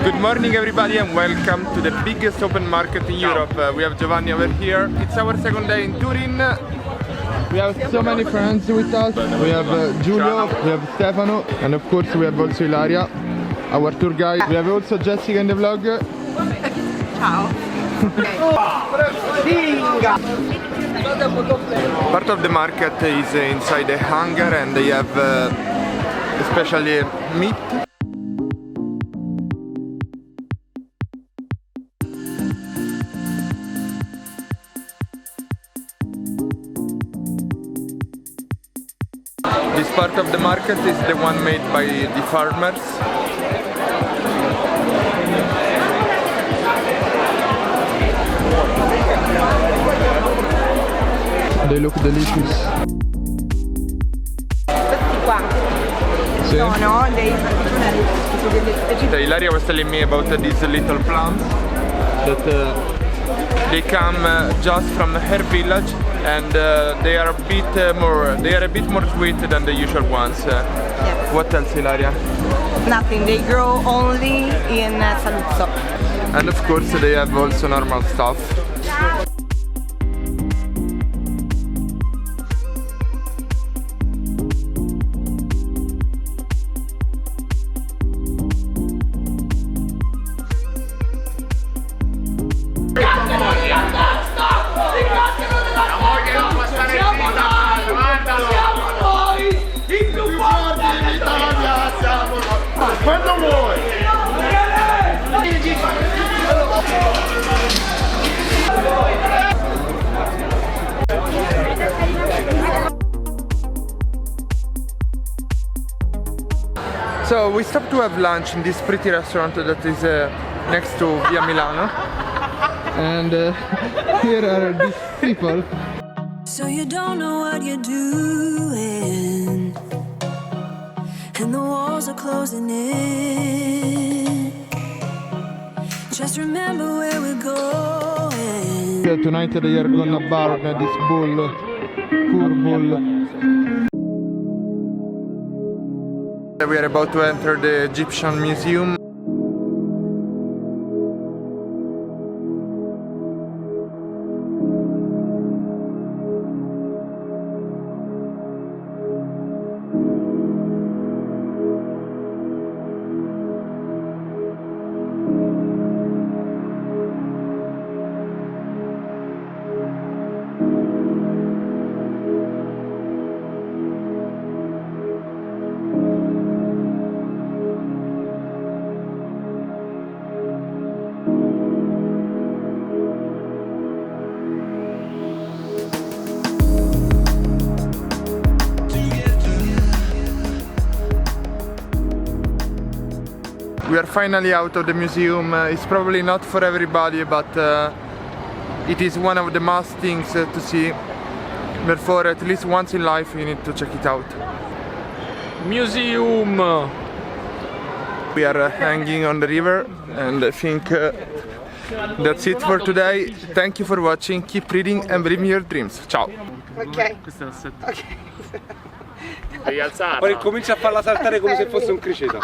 Good morning everybody and welcome to the biggest open market in Europe. We have Giovanni over here. It's our second day in Turin. We have so many friends with us. We have Giulio, we have Stefano, and of course we have also Ilaria, our tour guide. We have also Jessica in the vlog. Ciao. Part of the market is inside the hangar and they have especially meat. This part of the market is the one made by the farmers. They look delicious. Questi qua sono dei particolari. Ilaria was telling me about these little plants that they come just from her village and they are a bit more sweet than the usual ones. Yes. What else, Ilaria? Nothing, they grow only in Saluzzo. And of course they have also normal stuff. Quando vuoi! So we stopped to have lunch in this pretty restaurant that is next to Via Milano. And here are these people. So you don't know what you're doing, and the walls are closing in. Just remember where we're going. Yeah, tonight they are gonna burn this bull, poor bull. We are about to enter the Egyptian museum. We are finally out of the museum. It's probably not for everybody, but it is one of the must things to see. Therefore, at least once in life, you need to check it out. Museum! We are hanging on the river, and I think that's it for today. Thank you for watching. Keep reading and believe in your dreams. Ciao! Ok. Questo è l'assetto. Ok. Devi alzarla. Poi comincia a farla saltare come se fosse un criceto.